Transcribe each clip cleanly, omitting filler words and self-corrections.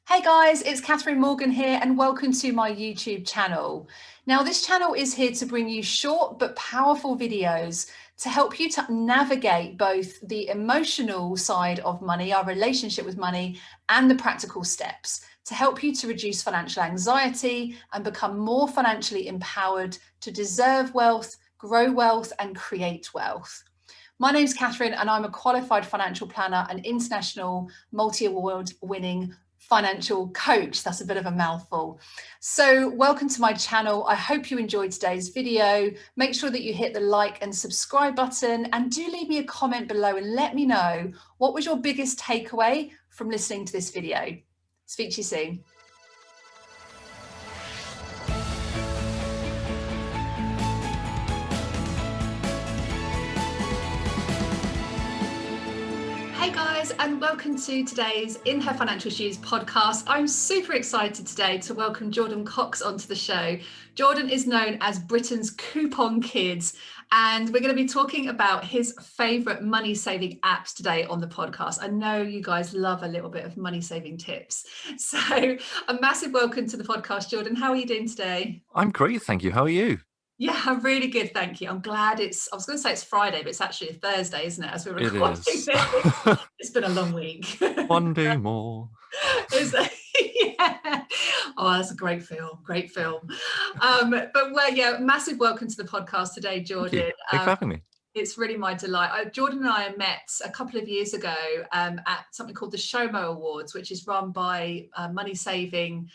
Hey guys, it's Catherine Morgan here and welcome to my YouTube channel. Now this channel is here to bring you short but powerful videos to help you to navigate both the emotional side of money, our relationship with money, and the practical steps to help you to reduce financial anxiety and become more financially empowered to deserve wealth, grow wealth, and create wealth. My name's Catherine and I'm a qualified financial planner and international multi-award winning financial coach. That's a bit of a mouthful. So welcome to my channel. I hope you enjoyed today's video. Make sure that you hit the like and subscribe button and do leave me a comment below and let me know what was your biggest takeaway from listening to this video. Speak to you soon. Hey guys, and welcome to today's In Her Financial Shoes podcast. I'm super excited today to welcome Jordon Cox onto the show. Jordon is known as Britain's Coupon Kids, and we're going to be talking about his favourite money-saving apps today on the podcast. I know you guys love a little bit of money-saving tips. So a massive welcome to the podcast, Jordon. How are you doing today? I'm great, thank you. How are you? Yeah, I'm really good, thank you. I'm glad I was going to say it's Friday, but it's actually a Thursday, isn't it, as we're recording this? It's been a long week. One day more. Yeah. Oh, that's a great film, great film. Massive welcome to the podcast today, Jordon. Thanks for having me. It's really my delight. Jordon and I met a couple of years ago at something called the Shopmium Awards, which is run by our money saving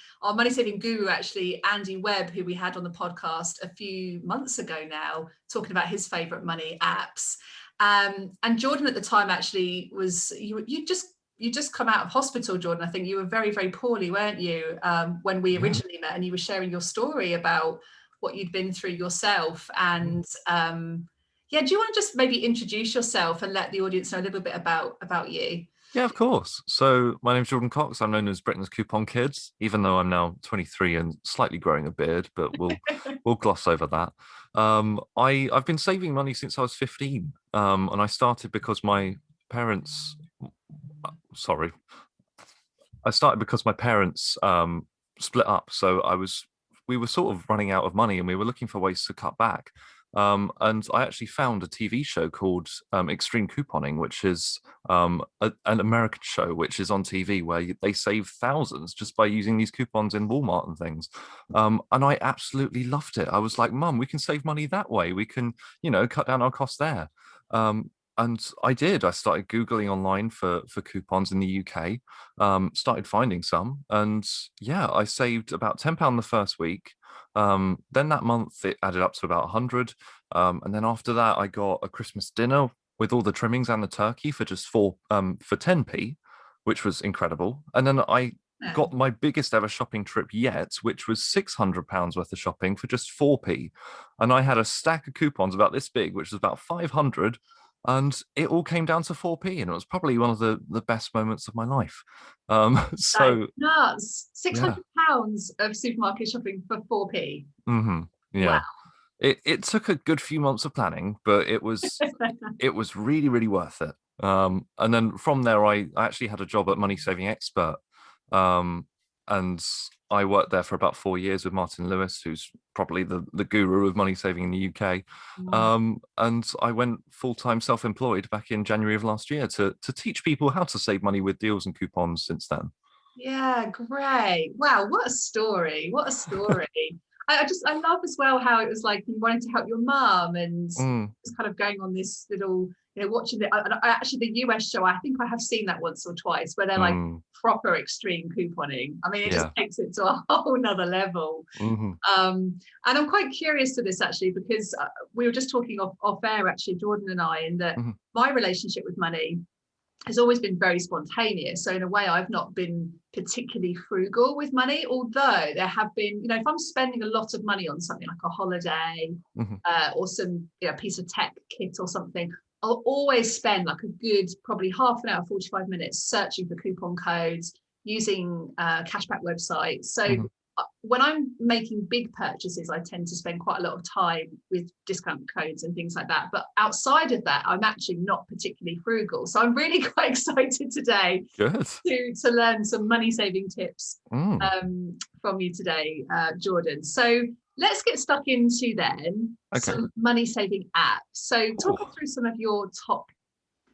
guru, actually, Andy Webb, who we had on the podcast a few months ago now, talking about his favourite money apps. And Jordon at the time actually was, you just come out of hospital, Jordon. I think you were very, very poorly, weren't you, when we originally met, and you were sharing your story about what you'd been through yourself. And do you want to just maybe introduce yourself and let the audience know a little bit about you? Yeah, of course. So my name's Jordon Cox. I'm known as Britain's Coupon Kids, even though I'm now 23 and slightly growing a beard, but we'll gloss over that. I've been saving money since I was 15, and I started because my parents. I started because my parents split up. So we were sort of running out of money, and we were looking for ways to cut back. And I actually found a TV show called Extreme Couponing, which is an American show which is on TV where they save thousands just by using these coupons in Walmart and things. And I absolutely loved it. I was like, Mum, we can save money that way. We can, cut down our costs there. And I did. I started Googling online for coupons in the UK, started finding some. And yeah, I saved about £10 the first week. Then that month it added up to about 100. And then after that, I got a Christmas dinner with all the trimmings and the turkey for just for 10p, which was incredible. And then I got my biggest ever shopping trip yet, which was £600 worth of shopping for just 4p. And I had a stack of coupons about this big, which was about 500. And it all came down to 4p, and it was probably one of the best moments of my life. So nuts. £600 of supermarket shopping for 4p. Mm-hmm. Yeah. Wow. It took a good few months of planning, but it was really, really worth it. And then from there, I actually had a job at Money Saving Expert, and I worked there for about 4 years with Martin Lewis, who's probably the guru of money saving in the UK. And I went full-time self-employed back in January of last year to teach people how to save money with deals and coupons since then. Yeah, great. Wow, what a story. What a story. I love as well how it was like you wanted to help your mum and just kind of going on this little, watching actually the US show. I think I have seen that once or twice where they're like proper extreme couponing. I mean, it just takes it to a whole nother level. And I'm quite curious to this actually, because we were just talking off air actually, Jordon and I, in that my relationship with money has always been very spontaneous. So in a way, I've not been particularly frugal with money, although there have been, if I'm spending a lot of money on something like a holiday or some piece of tech kit or something, I'll always spend like a good, probably half an hour, 45 minutes searching for coupon codes, using cashback websites. So when I'm making big purchases, I tend to spend quite a lot of time with discount codes and things like that. But outside of that, I'm actually not particularly frugal. So I'm really quite excited today Good. to learn some money saving tips Mm. from you today, Jordon. So let's get stuck into then Okay. some money saving apps. So talk Ooh. us through some of your top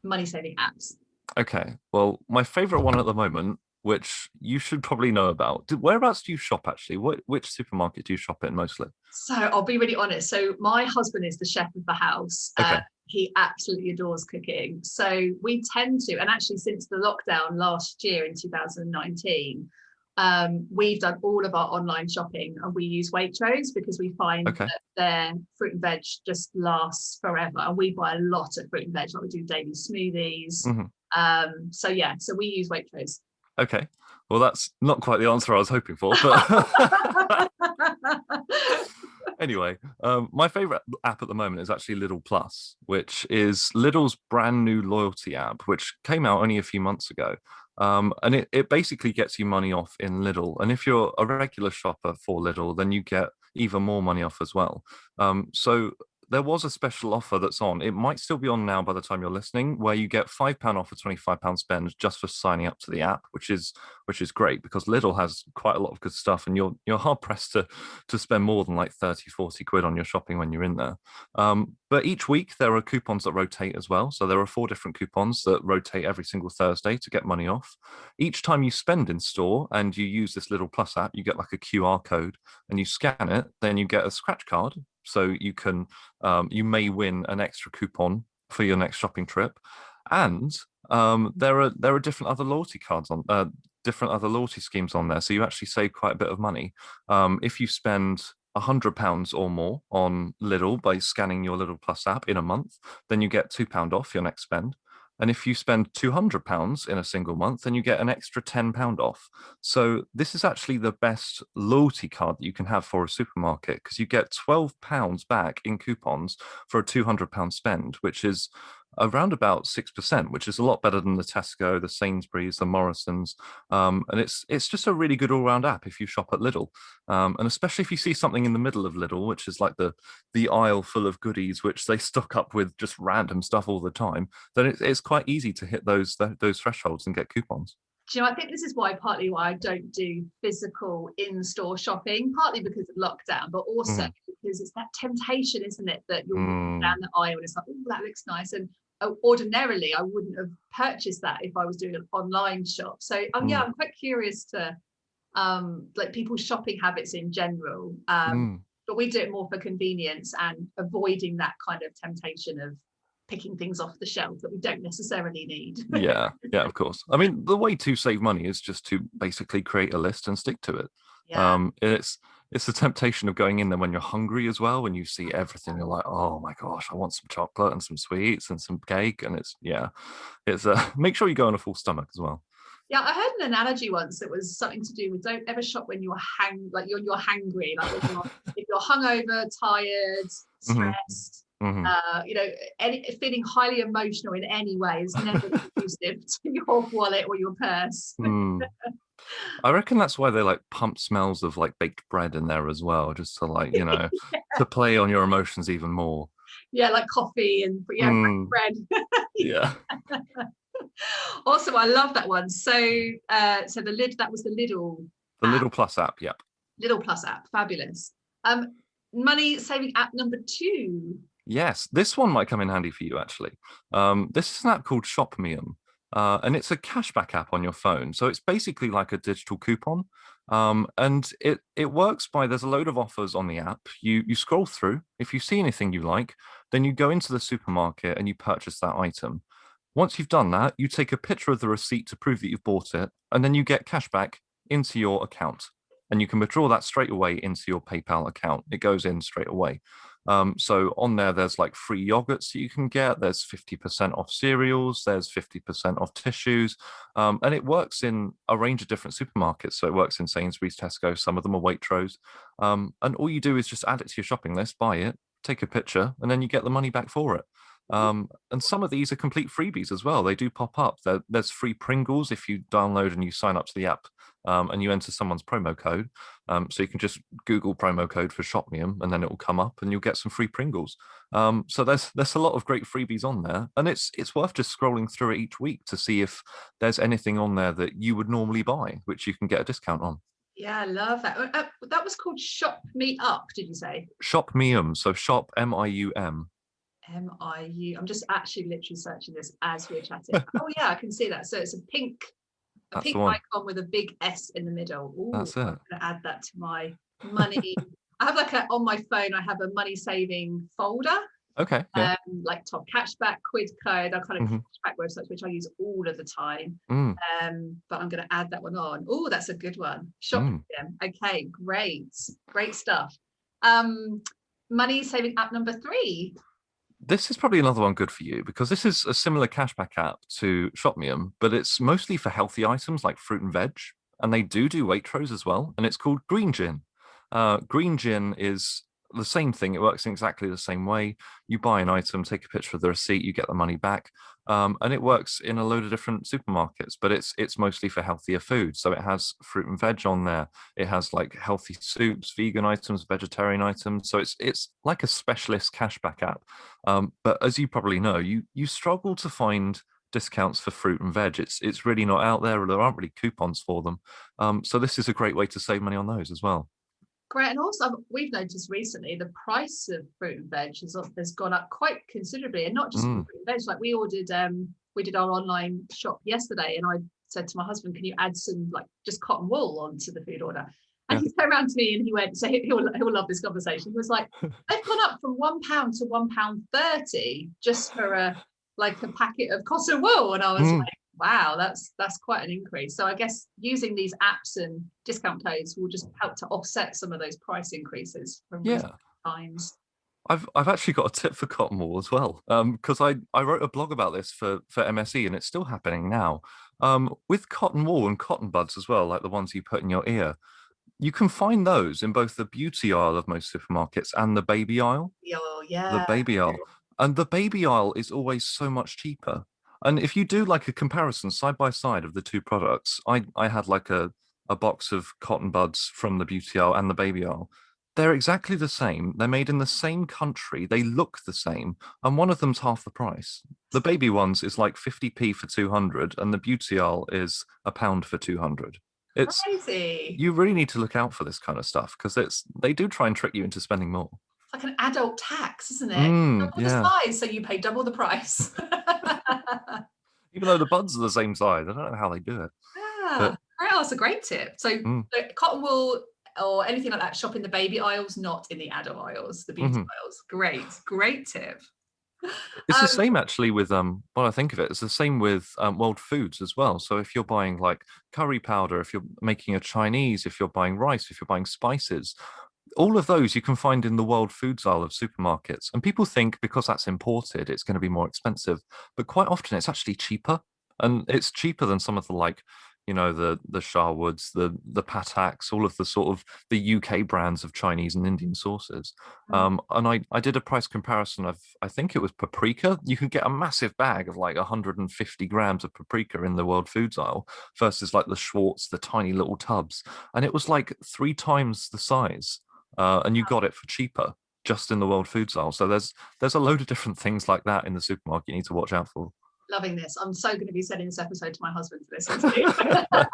money saving apps. Okay. Well, my favorite one at the moment, which you should probably know about. Whereabouts do you shop actually? Which supermarket do you shop in mostly? So I'll be really honest. So my husband is the chef of the house. Okay. He absolutely adores cooking. So we tend to, and actually since the lockdown last year in 2019, we've done all of our online shopping and we use Waitrose because we find Okay. that their fruit and veg just lasts forever. And we buy a lot of fruit and veg, like we do daily smoothies. Mhm. So yeah, so we use Waitrose. Okay. Well, that's not quite the answer I was hoping for, but anyway, my favorite app at the moment is actually Lidl Plus, which is Lidl's brand new loyalty app, which came out only a few months ago. And it basically gets you money off in Lidl. And if you're a regular shopper for Lidl, then you get even more money off as well. So there was a special offer that's on. It might still be on now by the time you're listening, where you get £5 off a £25 spend just for signing up to the app, which is great because Lidl has quite a lot of good stuff, and you're hard pressed to spend more than like 30, 40 quid on your shopping when you're in there. But each week there are coupons that rotate as well. So there are 4 different coupons that rotate every single Thursday to get money off. Each time you spend in store and you use this Lidl Plus app, you get like a QR code and you scan it, then you get a scratch card. So you may win an extra coupon for your next shopping trip, and there are different other loyalty cards on different other loyalty schemes on there. So you actually save quite a bit of money if you spend £100 or more on Lidl by scanning your Lidl Plus app in a month, then you get £2 off your next spend. And if you spend £200 in a single month, then you get an extra £10 off. So this is actually the best loyalty card that you can have for a supermarket because you get £12 back in coupons for a £200 spend, which is around about 6%, which is a lot better than the Tesco, the Sainsbury's, the Morrisons. And it's just a really good all-round app if you shop at Lidl. And especially if you see something in the middle of Lidl, which is like the aisle full of goodies, which they stock up with just random stuff all the time, then it's quite easy to hit those thresholds and get coupons. Do you know, I think this is partly why I don't do physical in-store shopping, partly because of lockdown, but also because it's that temptation, isn't it, that you're walking down the aisle and it's like, oh, that looks nice. And ordinarily, I wouldn't have purchased that if I was doing an online shop. So yeah, I'm quite curious to like people's shopping habits in general. But we do it more for convenience and avoiding that kind of temptation of picking things off the shelf that we don't necessarily need. Yeah, of course. I mean, the way to save money is just to basically create a list and stick to it. Yeah. It's the temptation of going in there when you're hungry as well. When you see everything, you're like, oh my gosh, I want some chocolate and some sweets and some cake. And it's make sure you go on a full stomach as well. Yeah, I heard an analogy once that was something to do with don't ever shop when you're you're hangry, like if you're hungover, tired, stressed. Feeling highly emotional in any way is never conducive to your wallet or your purse. I reckon that's why they like pump smells of like baked bread in there as well, just to like, to play on your emotions even more. Yeah, like coffee and bread. Yeah. Awesome, I love that one. So that was the Lidl. The Lidl Plus app, yep. Lidl Plus app, fabulous. Money saving app number 2. Yes, this one might come in handy for you actually. This is an app called Shopmium, and it's a cashback app on your phone. So it's basically like a digital coupon, and it works by there's a load of offers on the app. You scroll through. If you see anything you like, then you go into the supermarket and you purchase that item. Once you've done that, you take a picture of the receipt to prove that you've bought it, and then you get cashback into your account. And you can withdraw that straight away into your PayPal account. It goes in straight away. So on there's like free yogurts that you can get. There's 50% off cereals. There's 50% off tissues. And it works in a range of different supermarkets. So it works in Sainsbury's, Tesco. Some of them are Waitrose. And all you do is just add it to your shopping list, buy it, take a picture, and then you get the money back for it. And some of these are complete freebies as well. They do pop up. There's free Pringles if you download and you sign up to the app and you enter someone's promo code. So you can just Google promo code for Shopmium, and then it will come up, and you'll get some free Pringles. So there's a lot of great freebies on there, and it's worth just scrolling through it each week to see if there's anything on there that you would normally buy, which you can get a discount on. Yeah, I love that. That was called Shop Me Up, did you say? Shopmium, so shop MIUM. MIU. I'm just actually literally searching this as we're chatting. Oh yeah, I can see that. So it's a pink That's the one. icon with a big S in the middle. Ooh, That's it. I'm gonna add that to my money. I have on my phone, I have a money saving folder. Okay. Yeah. Like top cashback, quid code, that kind of Mhm. cashback websites, which I use all of the time. Mm. But I'm going to add that one on. Oh, that's a good one. Shopmium. Okay, great stuff. Money saving app number 3. This is probably another one good for you because this is a similar cashback app to Shopmium, but it's mostly for healthy items like fruit and veg, and they do Waitrose as well, and it's called Green Gin. Green Gin is the same thing. It works in exactly the same way. You buy an item, take a picture of the receipt, you get the money back, and it works in a load of different supermarkets. But it's mostly for healthier food. So it has fruit and veg on there. It has like healthy soups, vegan items, vegetarian items. So it's like a specialist cashback app. But as you probably know, you struggle to find discounts for fruit and veg. It's really not out there, or there aren't really coupons for them. So this is a great way to save money on those as well. Great. And also, we've noticed recently the price of fruit and veg has gone up quite considerably, and not just fruit and veg. Like we did our online shop yesterday, and I said to my husband, "Can you add some like just cotton wool onto the food order?" And he turned around to me and he went, "So he'll love this conversation." He was like, "They've gone up from £1 to £1.30 just for a packet of cotton wool," and I was like, wow, that's quite an increase. So I guess using these apps and discount codes will just help to offset some of those price increases from recent times. I've actually got a tip for cotton wool as well, because I wrote a blog about this for MSE, and it's still happening now. With cotton wool and cotton buds as well, like the ones you put in your ear, you can find those in both the beauty aisle of most supermarkets and the baby aisle. Oh, yeah. The baby aisle. And the baby aisle is always so much cheaper. And if you do like a comparison side by side of the two products, I had like a box of cotton buds from the beauty aisle and the baby aisle. They're exactly the same. They're made in the same country. They look the same. And one of them's half the price. The baby ones is like 50p for 200, and the beauty aisle is £1 for 200. It's crazy. You really need to look out for this kind of stuff because they do try and trick you into spending more. It's like an adult tax, isn't it? Double the size, so you pay double the price. Even though the buds are the same size, I don't know how they do it. Yeah, that's a great tip. So cotton wool or anything like that, shop in the baby aisles, not in the adult aisles, the beauty aisles. Great tip. It's the same actually with when I think of it, it's the same with World Foods as well. So if you're buying like curry powder, if you're making a Chinese, if you're buying rice, if you're buying spices, all of those you can find in the World Foods aisle of supermarkets. And people think because that's imported, it's going to be more expensive. But quite often it's actually cheaper. And it's cheaper than some of the like, the Sharwoods, the Pataks, all of the sort of the UK brands of Chinese and Indian sauces. And I did a price comparison of, I think it was paprika. You can get a massive bag of like 150 grams of paprika in the World Foods aisle versus like the Schwartz, the tiny little tubs. And it was like 3 times the size. And you got it for cheaper just in the World Foods aisle. So there's a load of different things like that in the supermarket you need to watch out for. Loving this. I'm so going to be sending this episode to my husband to listen to.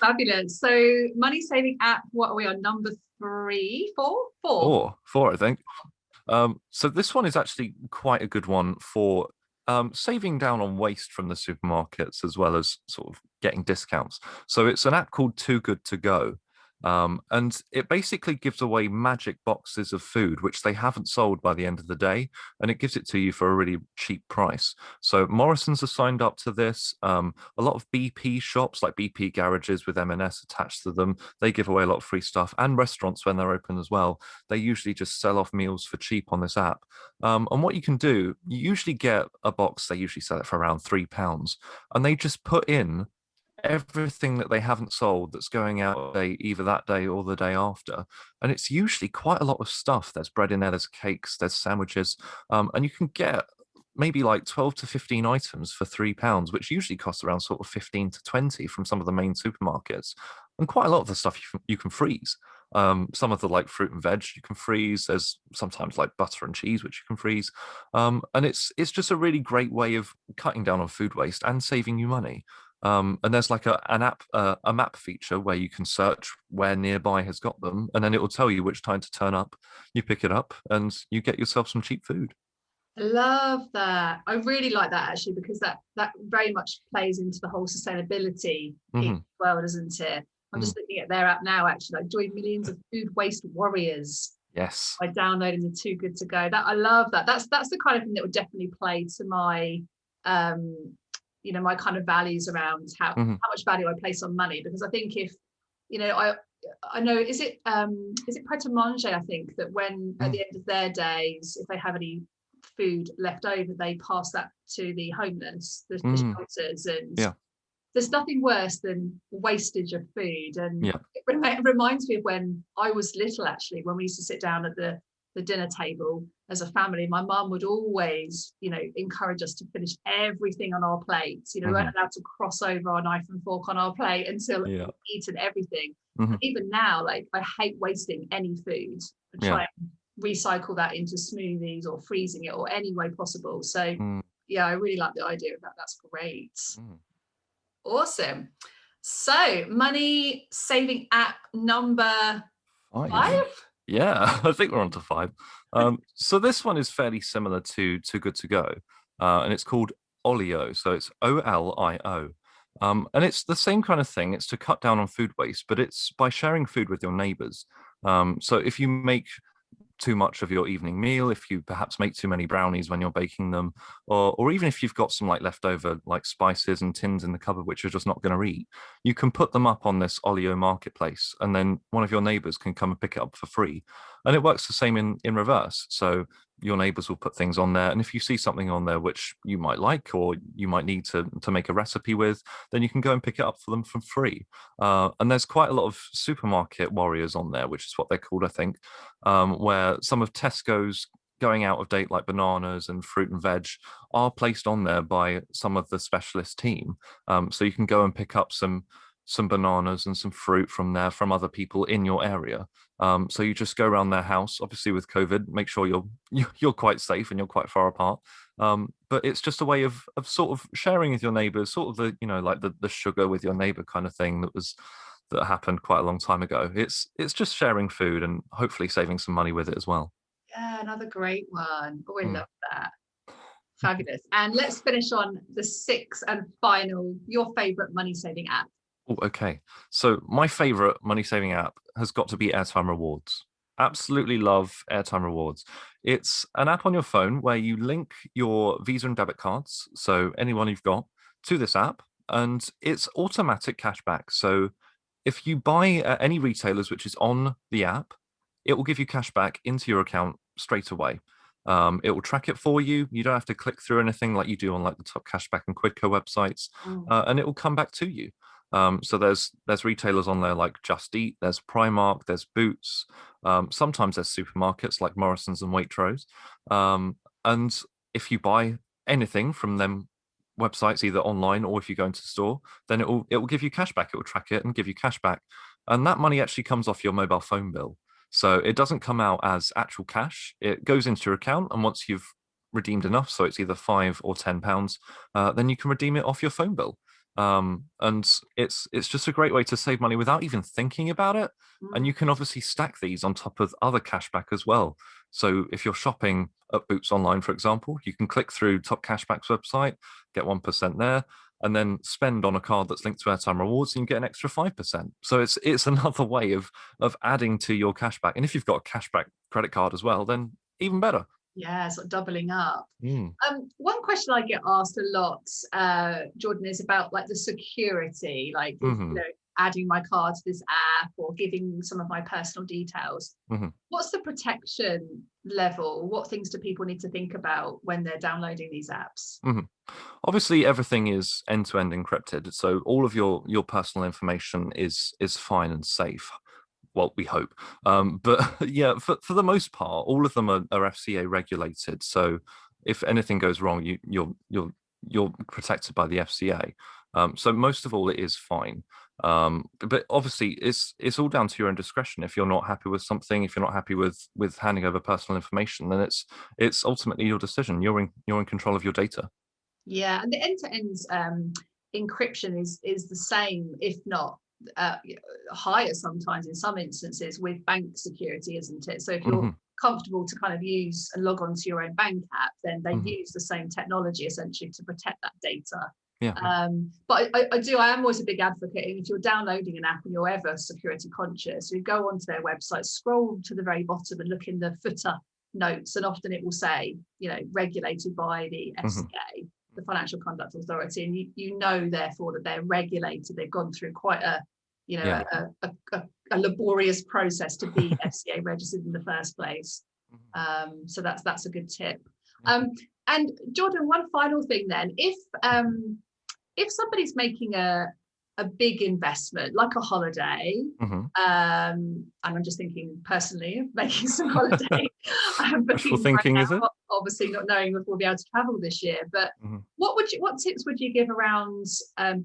Fabulous. So money saving app, what are we on? Number 3, 4? Four, I think. So this one is actually quite a good one for saving down on waste from the supermarkets as well as sort of getting discounts. So it's an app called Too Good To Go. And it basically gives away magic boxes of food, which they haven't sold by the end of the day, and it gives it to you for a really cheap price. So Morrison's are signed up to this. A lot of BP shops, like BP garages with M&S attached to them, they give away a lot of free stuff, and restaurants when they're open as well. They usually just sell off meals for cheap on this app. And what you can do, you usually get a box, they usually sell it for around £3, and they just put in everything that they haven't sold that's going out either that day or the day after. And it's usually quite a lot of stuff. There's bread in there, there's cakes, there's sandwiches, and you can get maybe like 12 to 15 items for £3, which usually costs around sort of 15 to 20 from some of the main supermarkets. And quite a lot of the stuff you can freeze. Some of the like fruit and veg you can freeze. There's sometimes like butter and cheese which you can freeze, and it's just a really great way of cutting down on food waste and saving you money. And there's like a map feature where you can search where nearby has got them, and then it will tell you which time to turn up. You pick it up, and you get yourself some cheap food. I love that. I really like that actually, because that very much plays into the whole sustainability piece Hmm. as well, doesn't it? I'm Mm. just looking at their app now. Actually, I joined millions of food waste warriors Yes. by downloading the Too Good to Go. That I love that. That's the kind of thing that would definitely play to my, my kind of values around how Hmm. much value I place on money. Because I think if, I know, is it Pret a Manger? I think that when at Mm. the end of their days, if they have any food left over, they pass that to the homeless, the Mm. shelters, and Yeah. there's nothing worse than wastage of food. And Yeah. it reminds me of when I was little, actually, when we used to sit down at the dinner table as a family. My mum would always, encourage us to finish everything on our plates. We Hmm. weren't allowed to cross over our knife and fork on our plate until Yeah. we'd eaten everything. Hmm. And even now, like, I hate wasting any food. I Yeah. try and recycle that into smoothies or freezing it or any way possible. So Mm. yeah, I really like the idea of that. That's great. Mm. Awesome. So, money saving app number 5. 5. Yeah, I think we're on to 5. So this one is fairly similar to Too Good to Go, and it's called Olio. So it's Olio. And it's the same kind of thing. It's to cut down on food waste, but it's by sharing food with your neighbors. So if you make too much of your evening meal, if you perhaps make too many brownies when you're baking them, or even if you've got some like leftover like spices and tins in the cupboard which you're just not going to eat, you can put them up on this Olio marketplace, and then one of your neighbors can come and pick it up for free. And it works the same in reverse. So your neighbors will put things on there, and if you see something on there which you might like or you might need to make a recipe with, then you can go and pick it up for them for free. And there's quite a lot of supermarket warriors on there, which is what they're called, I think, where some of Tesco's going out of date, like bananas and fruit and veg, are placed on there by some of the specialist team. So you can go and pick up some bananas and some fruit from there from other people in your area. So you just go around their house. Obviously, with COVID, make sure you're quite safe and you're quite far apart. But it's just a way of sort of sharing with your neighbors, sort of the like the sugar with your neighbor kind of thing that happened quite a long time ago. It's just sharing food and hopefully saving some money with it as well. Yeah, another great one. Oh, I Mm. love that. Fabulous. And let's finish on the 6th and final, your favorite money saving app. Oh, okay. So my favorite money saving app has got to be AirTime Rewards. Absolutely love AirTime Rewards. It's an app on your phone where you link your Visa and debit cards, so anyone you've got, to this app, and it's automatic cashback. So if you buy at any retailers which is on the app, it will give you cash back into your account straight away. It will track it for you. You don't have to click through anything like you do on like the top cashback and Quidco websites, Mm. and it will come back to you. So there's retailers on there like Just Eat, there's Primark, there's Boots. Sometimes there's supermarkets like Morrison's and Waitrose. And if you buy anything from them websites, either online or if you go into the store, then it will give you cash back. It will track it and give you cash back, and that money actually comes off your mobile phone bill. So it doesn't come out as actual cash. It goes into your account, and once you've redeemed enough, so it's either £5 or £10, then you can redeem it off your phone bill. And it's just a great way to save money without even thinking about it. And Mm. you can obviously stack these on top of other cashback as well. So if you're shopping at Boots online, for example, you can click through Top Cashback's website, get 1% there, and then spend on a card that's linked to Airtime Rewards, and you get an extra 5%. So it's another way of adding to your cashback. And if you've got a cashback credit card as well, then even better. Yeah, sort of doubling up. Mm. One question I get asked a lot, Jordan, is about like the security, like Hmm. adding my card to this app or giving some of my personal details. Hmm. What's the protection level? What things do people need to think about when they're downloading these apps? Hmm. Obviously, everything is end-to-end encrypted, so all of your personal information is fine and safe. Well, we hope. But yeah, for the most part, all of them are FCA regulated. So if anything goes wrong, you're protected by the FCA. So most of all, it is fine. But obviously, it's all down to your own discretion. If you're not happy with something, if you're not happy with handing over personal information, then it's ultimately your decision. You're in control of your data. Yeah, and the end-to-end encryption is the same, if not higher sometimes in some instances with bank security, isn't it? So if you're comfortable to kind of use and log on to your own bank app, then they use the same technology essentially to protect that data. Yeah. But I am always a big advocate. If you're downloading an app and you're ever security conscious, you go onto their website, scroll to the very bottom and look in the footer notes, and often it will say, regulated by the FCA, the Financial Conduct Authority, and you know therefore that they're regulated. They've gone through quite a laborious process to be FCA registered in the first place. So that's a good tip. And Jordon, one final thing then, if somebody's making a big investment like a holiday, and I'm just thinking personally of making some holiday, wishful thinking, is it? Obviously not knowing if we'll be able to travel this year, but what tips would you give around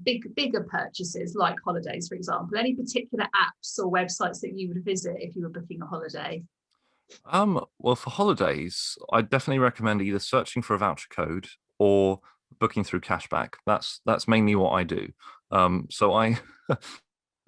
bigger purchases like holidays, for example? Any particular apps or websites that you would visit if you were booking a holiday? Well, for holidays, I definitely recommend either searching for a voucher code or booking through cashback. That's mainly what I do. So I'll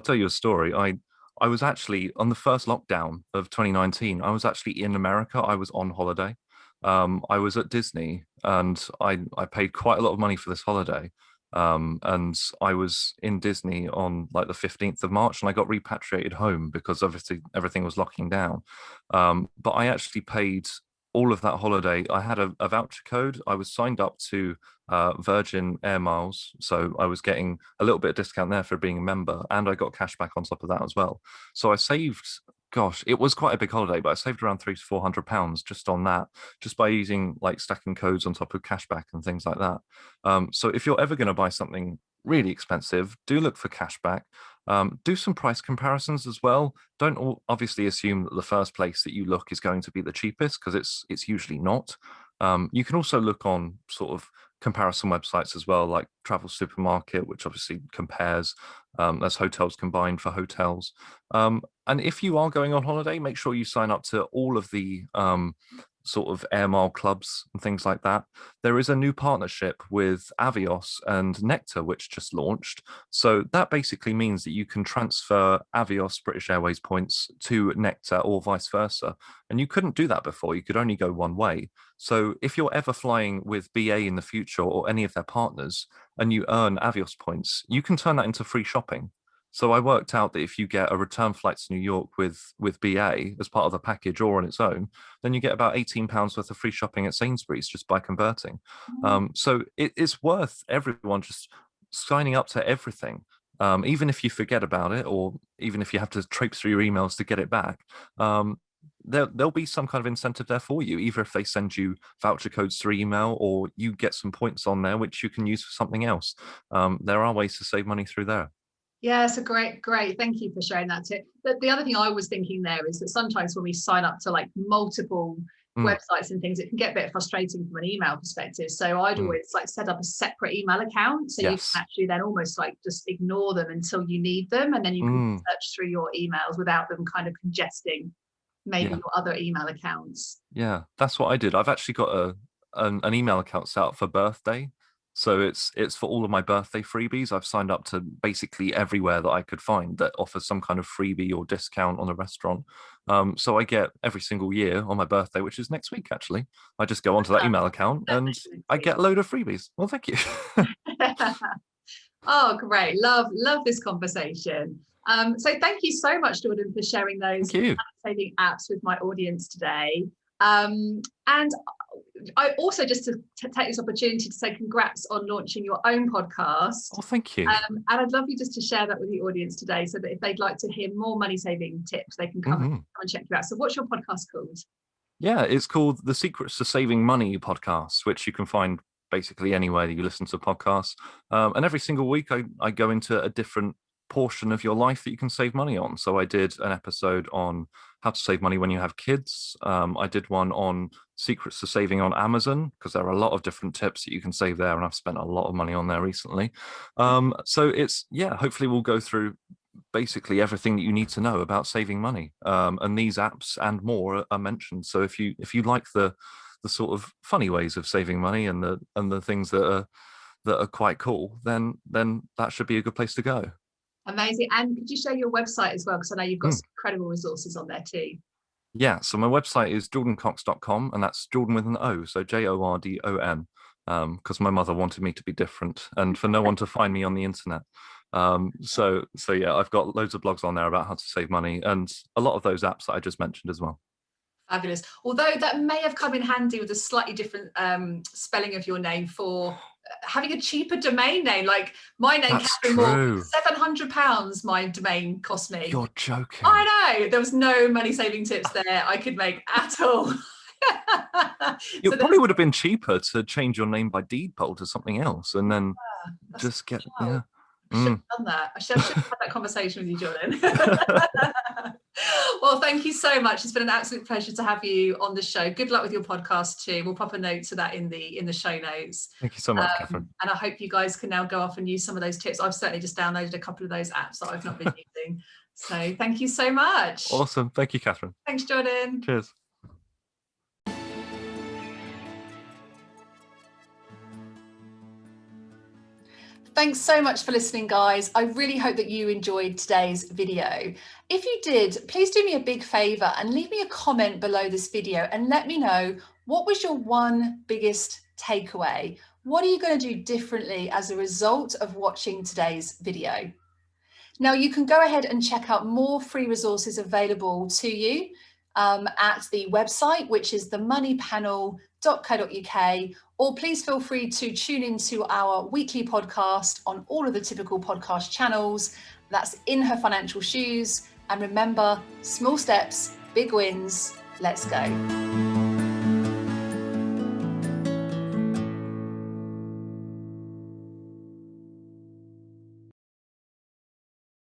tell you a story. I was actually on the first lockdown of 2019. I was actually in America. I was on holiday. I was at Disney, and I paid quite a lot of money for this holiday. And I was in Disney on like the 15th of March, and I got repatriated home because obviously everything was locking down. But I actually paid all of that holiday. I had a voucher code. I was signed up to Virgin Air Miles, so I was getting a little bit of discount there for being a member, and I got cash back on top of that as well. So I saved, gosh, it was quite a big holiday, but I saved around £300 to £400 just on that, just by using like stacking codes on top of cashback and things like that. So if you're ever going to buy something really expensive, do look for cashback. Do some price comparisons as well. Don't obviously assume that the first place that you look is going to be the cheapest, because it's usually not. You can also look on sort of comparison websites as well, like Travel Supermarket, which obviously compares. There's hotels combined for hotels. And if you are going on holiday, make sure you sign up to all of the sort of air mile clubs and things like that. There is a new partnership with Avios and Nectar, which just launched. So that basically means that you can transfer Avios British Airways points to Nectar or vice versa. And you couldn't do that before. You could only go one way. So if you're ever flying with BA in the future or any of their partners and you earn Avios points, you can turn that into free shopping. So I worked out that if you get a return flight to New York with BA as part of the package or on its own, then you get about £18 worth of free shopping at Sainsbury's just by converting. So it's worth everyone just signing up to everything. Even if you forget about it, or even if you have to traipse through your emails to get it back, there'll be some kind of incentive there for you, either if they send you voucher codes through email or you get some points on there which you can use for something else. There are ways to save money through there. Yeah, it's a great. Thank you for sharing that tip. The other thing I was thinking there is that sometimes when we sign up to like multiple websites and things, it can get a bit frustrating from an email perspective. So I'd always like set up a separate email account, so you can actually then almost like just ignore them until you need them, and then you can search through your emails without them kind of congesting maybe your other email accounts. Yeah, that's what I did. I've actually got an email account set up for birthday. So it's for all of my birthday freebies. I've signed up to basically everywhere that I could find that offers some kind of freebie or discount on a restaurant. So I get every single year on my birthday, which is next week actually. I just go onto that email account and I get a load of freebies. Well, thank you. Oh, great. Love this conversation. So thank you so much, Jordon, for sharing those saving apps with my audience today. And I also, just to take this opportunity to say congrats on launching your own podcast. Oh, thank you. And I'd love you just to share that with the audience today, so that if they'd like to hear more money saving tips, they can come and check you out. So what's your podcast called? Yeah, it's called The Secrets to Saving Money podcast, which you can find basically anywhere that you listen to podcasts. And every single week I go into a different portion of your life that you can save money on. So I did an episode on how to save money when you have kids. I did one on secrets to saving on Amazon, because there are a lot of different tips that you can save there, and I've spent a lot of money on there recently. So it's, yeah, hopefully we'll go through basically everything that you need to know about saving money. And these apps and more are mentioned. So if you like the sort of funny ways of saving money and the things that are quite cool, then that should be a good place to go. Amazing. And could you share your website as well? Because I know you've got some incredible resources on there too. Yeah, so my website is jordoncox.com, and that's Jordan with an O, so Jordon, because my mother wanted me to be different and for no one to find me on the internet. So yeah, I've got loads of blogs on there about how to save money, and a lot of those apps that I just mentioned as well. Fabulous. Although that may have come in handy with a slightly different spelling of your name for having a cheaper domain name. Like my name, That's Catherine true. Moore, £700 my domain cost me. You're joking. I know. There was no money saving tips there I could make at all. It probably would have been cheaper to change your name by deed poll to something else, and then just get, yeah. I should have done that. I should have had that conversation with you, Jordan. Well, thank you so much. It's been an absolute pleasure to have you on the show. Good luck with your podcast too. We'll pop a note to that in the show notes. Thank you so much, Catherine. And I hope you guys can now go off and use some of those tips. I've certainly just downloaded a couple of those apps that I've not been using. So thank you so much. Awesome. Thank you, Catherine. Thanks, Jordan. Cheers. Thanks so much for listening, guys. I really hope that you enjoyed today's video. If you did, please do me a big favor and leave me a comment below this video and let me know, what was your one biggest takeaway? What are you going to do differently as a result of watching today's video? Now, you can go ahead and check out more free resources available to you at the website, which is themoneypanel.co.uk, or please feel free to tune into our weekly podcast on all of the typical podcast channels. That's In Her Financial Shoes. And remember, small steps, big wins. Let's go.